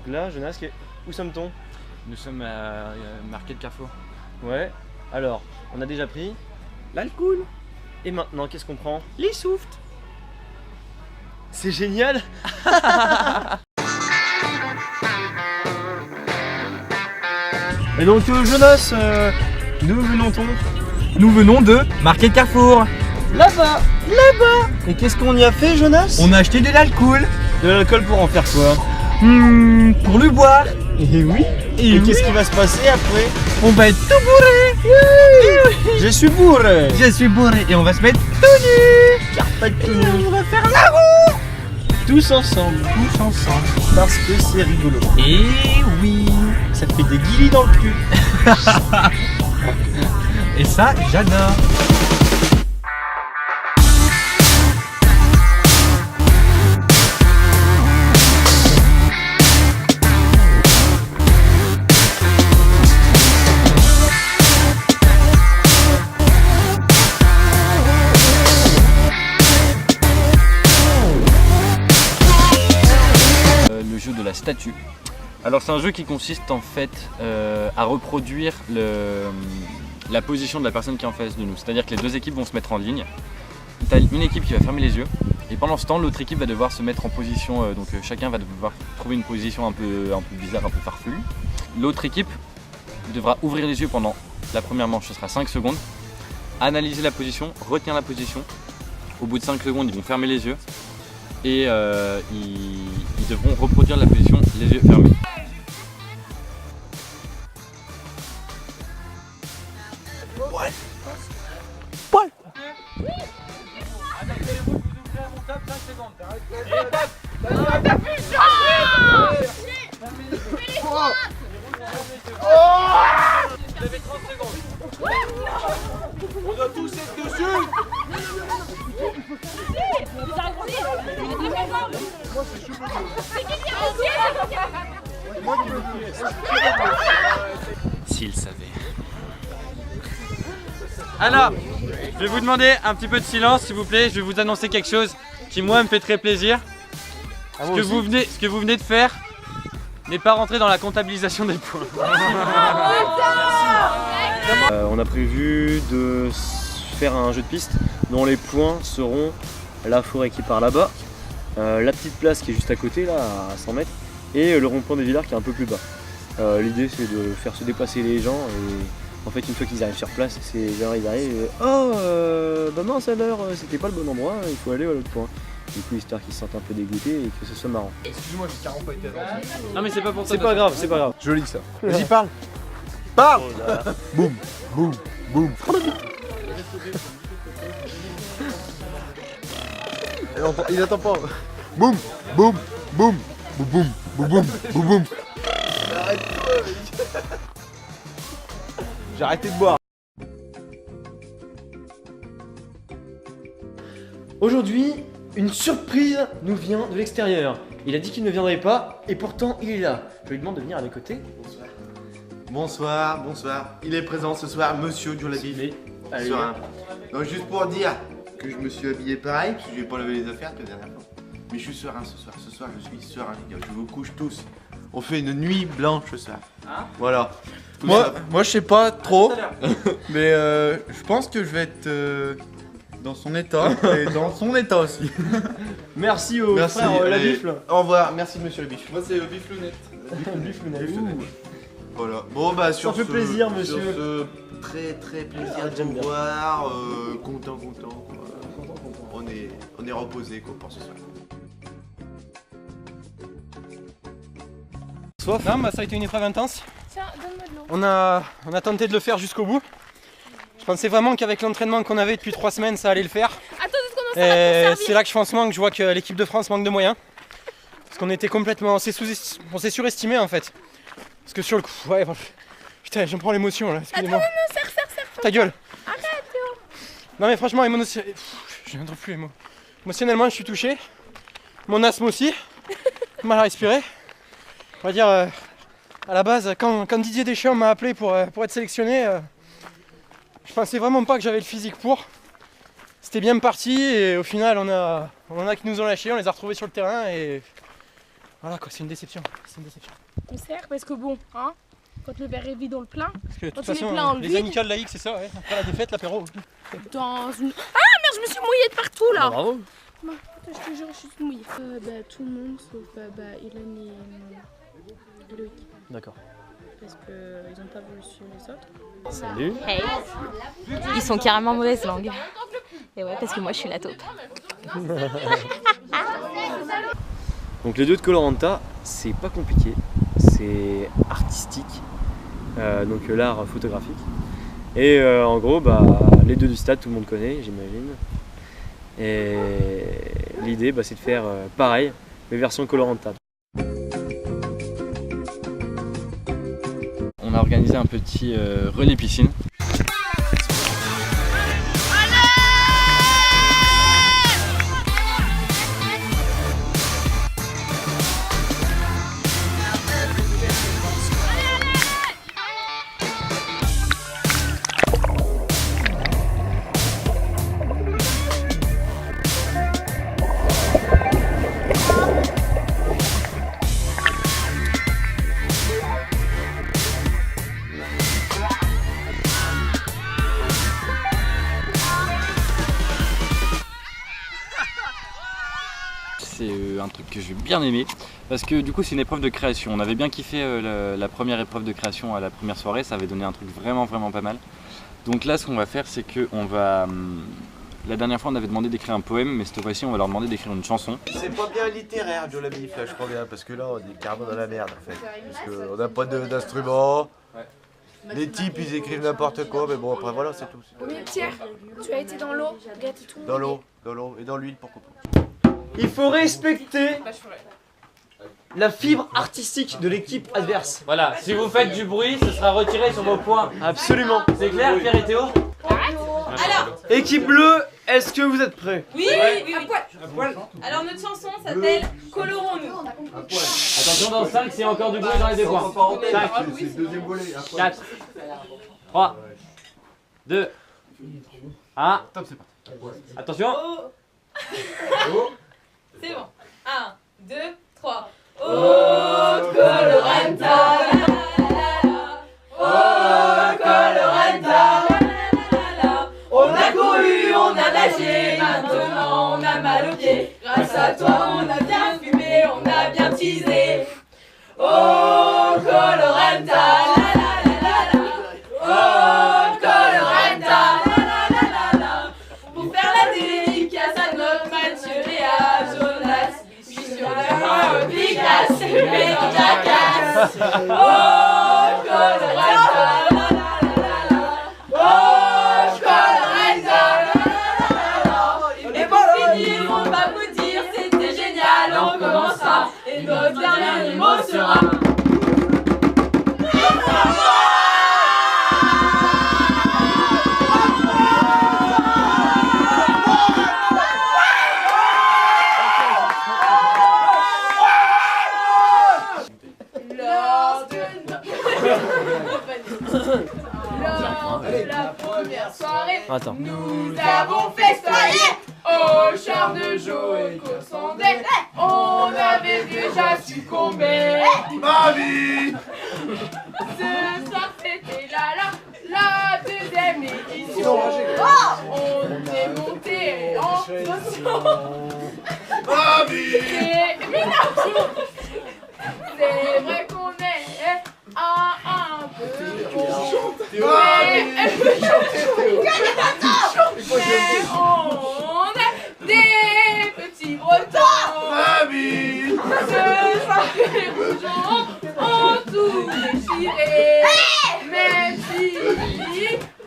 là, Jonas, où sommes-t-on? Nous sommes à Market Carrefour. Ouais, alors, on a déjà pris l'alcool. Et maintenant, qu'est-ce qu'on prend? Les soufts. C'est génial. Et donc Jonas, d'où venons-on? Nous venons de Market Carrefour. Là-bas. Et qu'est-ce qu'on y a fait, Jonas? On a acheté de l'alcool. De l'alcool pour en faire quoi? Pour le boire. Et oui. Et qu'est-ce qui va se passer après? On va être tout bourré. Je suis bourré. Je suis bourré et on va se mettre tout nu. Carpette tout nu. On va faire la roue. Tous ensemble. Tous ensemble. Parce que c'est rigolo. Et oui. Ça te fait des guilis dans le cul. Et ça, j'adore. Le jeu de la statue. Alors c'est un jeu qui consiste en fait à reproduire la position de la personne qui est en face de nous. C'est-à-dire que les deux équipes vont se mettre en ligne. Tu as une équipe qui va fermer les yeux et pendant ce temps l'autre équipe va devoir se mettre en position, donc chacun va devoir trouver une position un peu bizarre, un peu farfelue. L'autre équipe devra ouvrir les yeux pendant la première manche, ce sera 5 secondes, analyser la position, retenir la position. Au bout de 5 secondes ils vont fermer les yeux et ils devront reproduire la position les yeux fermés. Vous avez 30 secondes. On doit tous être dessus. S'ils savaient. Alors, je vais vous demander un petit peu de silence s'il vous plaît, je vais vous annoncer quelque chose qui moi me fait très plaisir. Ce que vous venez de faire n'est pas rentré dans la comptabilisation des points. On a prévu de faire un jeu de piste dont les points seront la forêt qui part là-bas, la petite place qui est juste à côté là à 100 mètres et le rond-point des Villards qui est un peu plus bas. L'idée c'est de faire se déplacer les gens et en fait une fois qu'ils arrivent sur place, c'est genre ils arrivent et bah mince alors c'était pas le bon endroit, il faut aller à l'autre point. Du coup histoire qu'ils se sentent un peu dégoûtés et que ce soit marrant. Excuse-moi, j'ai 40 fois été gentil. Non mais c'est pas pour ça. C'est pas grave, c'est pas grave. Joli ça. Vas-y, parle. Parle. Boum, boum, boum. Il attend pas. Boum, boum, boum, boum, boum, boum, boum, boum, boum. J'ai arrêté de boire. Aujourd'hui, une surprise nous vient de l'extérieur. Il a dit qu'il ne viendrait pas et pourtant il est là. Je lui demande de venir à mes côtés. Bonsoir, bonsoir. Il est présent ce soir, monsieur Djoulabif. Allez. Donc juste pour dire que je me suis habillé pareil, parce que je vais pas laver les affaires que la dernière fois. Mais je suis serein ce soir. Ce soir je suis serein les gars. Je vous couche tous. On fait une nuit blanche ce soir. Voilà. Moi je sais pas trop, mais je pense que je vais être dans son état et dans son état aussi. Merci au Merci, frère la allez, bifle. Au revoir, merci monsieur le bif. Moi c'est Biflounette. Voilà. Bon bah sur fait ce, plaisir, monsieur. Sur ce très plaisir Ah, de j'aime vous bien. voir. Content. On est reposé quoi pour ce soir. Soif. Non, bah, ça a été une épreuve intense. Tiens, donne-moi de l'eau. On a tenté de le faire jusqu'au bout. Je pensais vraiment qu'avec l'entraînement qu'on avait depuis 3 semaines, ça allait le faire. Attends, comment ça va Et pour c'est servir? là que je vois que l'équipe de France manque de moyens. Parce qu'on était complètement. On s'est surestimé en fait. Parce que sur le coup. Ouais, putain, j'en prends l'émotion là. Excusez-moi. Attends, non, serre. Ta gueule. Arrête, Théo. Non, mais franchement, je n'en trouve plus les mots. Émotionnellement, je suis touché. Mon asthme aussi. Mal à respirer. On va dire. À la base, quand Didier Deschamps m'a appelé pour être sélectionné, je pensais vraiment pas que j'avais le physique pour. C'était bien parti et au final on en a qui nous ont lâchés, on les a retrouvés sur le terrain et Voilà quoi, c'est une déception. On sert parce que bon, hein, quand le verre est vide, on le plaint. Parce que de toute Quand il est façon, plein, on le les vide. amicales laïques, c'est ça, ouais. Après la défaite, l'apéro. Dans une. Ah merde, je me suis mouillée de partout là. Bravo. Bah, putain, je te jure, je suis toute mouillée. Tout le monde sauf Hélène et Loïc. D'accord. Parce qu'ils n'ont pas voulu suivre les autres. Salut. Hey. Ils sont carrément mauvaise langue. Et ouais, parce que moi je suis la taupe. Donc les deux de Koh-Lanta, c'est pas compliqué, c'est artistique, donc l'art photographique. Et en gros, les deux du stade, tout le monde connaît, j'imagine. Et l'idée, c'est de faire pareil, mais version Koh-Lanta. On a organisé un petit relais piscine. C'est un truc que j'ai bien aimé parce que du coup c'est une épreuve de création. On avait bien kiffé la première épreuve de création à la première soirée, ça avait donné un truc vraiment pas mal. Donc là ce qu'on va faire c'est que on va... La dernière fois on avait demandé d'écrire un poème, mais cette fois-ci on va leur demander d'écrire une chanson. C'est pas bien littéraire, Joe Labif, là je crois bien, parce que là on est carrément dans la merde en fait. Parce qu'on n'a pas d'instrument. Les types ils écrivent n'importe quoi, mais bon après voilà c'est tout. Mais Pierre, tu as été dans l'eau, regarde tout. Dans l'eau et dans l'huile pourquoi pas. Il faut respecter la fibre artistique de l'équipe adverse. Voilà, si vous faites du bruit, ce sera retiré sur vos points. Absolument. C'est clair, Pierre et Théo? Équipe bleue, est-ce que vous êtes prêts? Oui, à poil. Alors notre chanson s'appelle Colorons-nous. Attention, dans 5, s'il y a encore du bruit dans les deux coins. 5, 4, 3, 2, 1. Attention. C'est bon. 1, 2, 3. Oh, Koh-Lanta, oh, Koh-Lanta. On a couru, on a nagé, maintenant on a mal aux pieds. Grâce à toi, on a bien fumé, on a bien teasé. Oh, Koh-Lanta, oh, Koh-Lanta, pour faire la dédicace à notre Mathieu et à Jonas. Je suis sur le Picasso, mais du jacasse. Oh, Koh-Lanta, oh, Koh-Lanta. Et pour finir, on va vous dire c'était génial, on commencera. Et notre dernier mot sera. Lors de la première soirée, Attends. nous avons festoyé au charme de Joe et Cossandel. On avait déjà succombé. Mamie. Ce soir c'était la deuxième édition. On est monté en mais non, c'est vrai qu'on est un peu con. Mais on est des petits bretons. Ce soir les bourgeons ont tout déchiré. Même si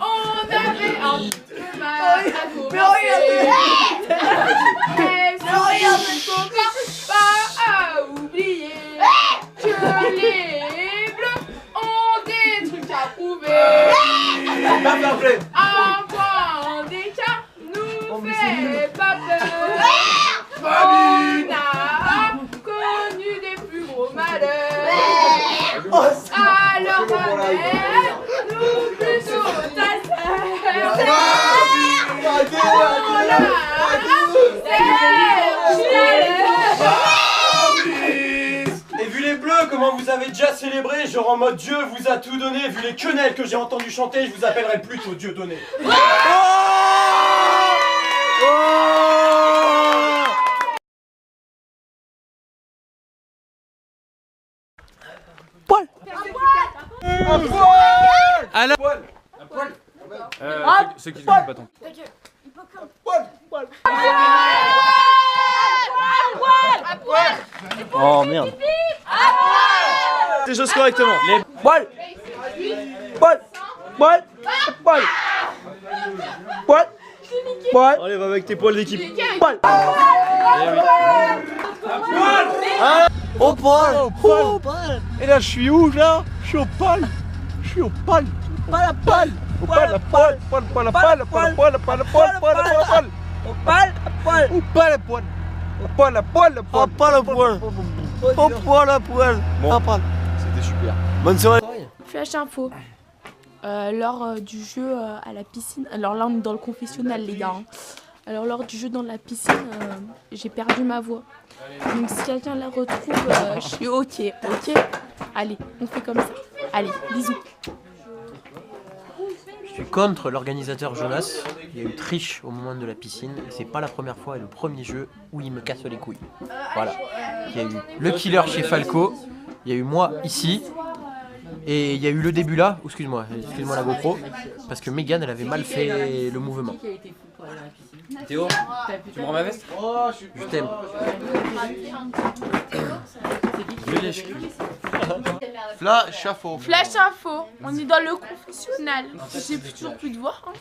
on avait un peu mal à commencer. Mais si on pas à oublier que les bleus ont des trucs à prouver. Un point d'écart nous fait pas peur. On a connu des plus gros malheurs. Alors amène-nous plutôt ta sœur. On l'a genre en mode Dieu vous a tout donné, vu les quenelles que j'ai entendu chanter, je vous appellerai plutôt Dieu donné. Poil. Un poil. À la poil. Un poil. Ceux qui ne poil. pas tant. Poil. Poil. Oh merde. Tes choses correctement. Les poils. Poil. Poil. Poil. Poil. Poil. Allez, va avec tes poils d'équipe. Poil. Oh poil. Oh poil. Et là je suis où là? Je suis au poil. Je suis au poil. Pas la poil. Au poil, la poil. Poil, poil, la poil, la poil, poil, poil, poil, poil, poil. Au poil, poil. Au poil, la poil. Au poil, la poil, la poil. Oh pas la poil. Oh poil la poil. Bon. C'était super. Bonne soirée. Flash info. Lors du jeu à la piscine, alors là on est dans le confessionnal les gars. Hein. Alors lors du jeu dans la piscine, j'ai perdu ma voix. Donc si quelqu'un la retrouve, je suis ok. Allez, on fait comme ça. Allez, bisous. Je suis contre l'organisateur Jonas. Il y a eu triche au moment de la piscine. Et c'est pas la première fois et le premier jeu où il me casse les couilles. Voilà. Il y a eu le killer chez Falco. Il y a eu moi ici. Et il y a eu le début là. Excuse-moi la GoPro. Parce que Megan elle avait mal fait le mouvement. Théo, tu me rends ma veste? Je t'aime. Flash info. Flash info, on est dans le confessionnal. J'ai toujours plus de voix. Hein.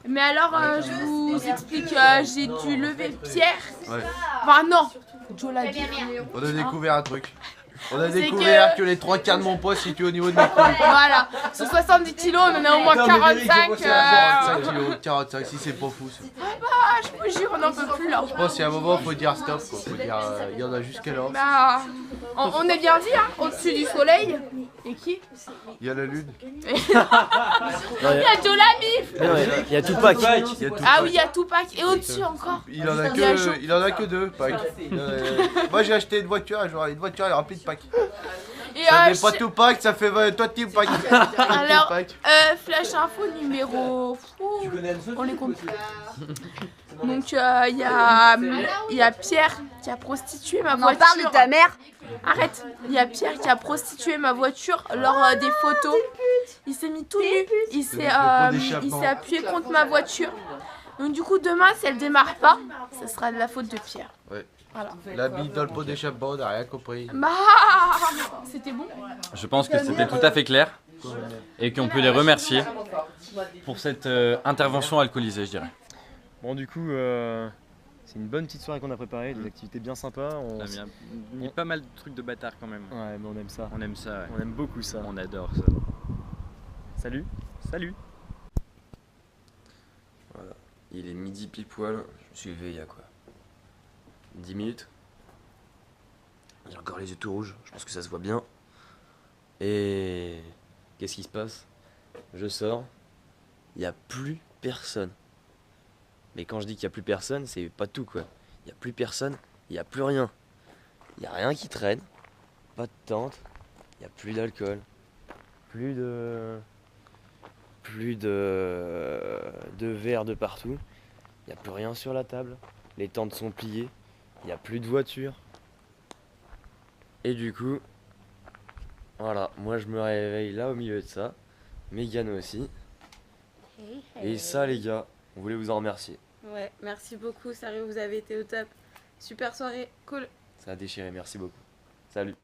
Mais alors, je vous explique, j'ai dû lever Pierre. Ouais. Enfin non, Joe l'a dit. On a découvert un truc. On a C'est découvert que les 3/4 de mon poids se situent au niveau de mes couilles. Voilà, sur 70 kilos, on en a au moins 45. 45 kilos, 45, si c'est pas fou ça. Ah, je vous jure, on n'en peut plus là. Je pense qu'il y a un moment, faut dire stop. Quoi. Faut dire, il y en a jusqu'à là. Bah, on est bien dit, hein, au-dessus du soleil. Et qui? Il y a la lune. Il y a Joe Lamif. Il y a Tupac. Ah oui, il y a Tupac. Et au-dessus encore. Il en a que deux packs. Moi j'ai acheté une voiture, genre une voiture elle est remplie de packs. Et ça fait pas tout pack, ça fait toi Tupac. alors, flash info numéro. On les compte. Donc il y a Pierre qui a prostitué ma voiture. On parle de ta mère. Arrête. Il y a Pierre qui a prostitué ma voiture lors des photos. Il s'est mis tout nu. Il s'est appuyé contre ma voiture. Donc du coup demain si elle démarre pas, ce sera de la faute de Pierre. Ouais. Voilà. La bille dans le pot d'échappement, on n'a rien compris. Bah, c'était bon. Je pense que c'était tout à fait clair et qu'on peut les remercier pour cette intervention alcoolisée, je dirais. Bon du coup, c'est une bonne petite soirée qu'on a préparée, des activités bien sympas. On a mis pas mal de trucs de bâtard quand même. Ouais mais on aime ça. On aime ça, ouais. On aime beaucoup ça. On adore ça. Salut. Salut. Voilà. Il est midi pile poil, je me suis levé il y a quoi 10 minutes. J'ai encore les yeux tout rouges, je pense que ça se voit bien. Et qu'est-ce qui se passe? Je sors, il n'y a plus personne. Mais quand je dis qu'il n'y a plus personne, c'est pas tout quoi. Il n'y a plus personne, il n'y a plus rien. Il n'y a rien qui traîne, pas de tente, il n'y a plus d'alcool, plus de verre de partout. Il n'y a plus rien sur la table, les tentes sont pliées, il n'y a plus de voiture. Et du coup, voilà, moi je me réveille là au milieu de ça, Megan aussi. Et ça les gars, on voulait vous en remercier. Ouais, merci beaucoup, sérieux, vous avez été au top. Super soirée, cool. Ça a déchiré, merci beaucoup. Salut.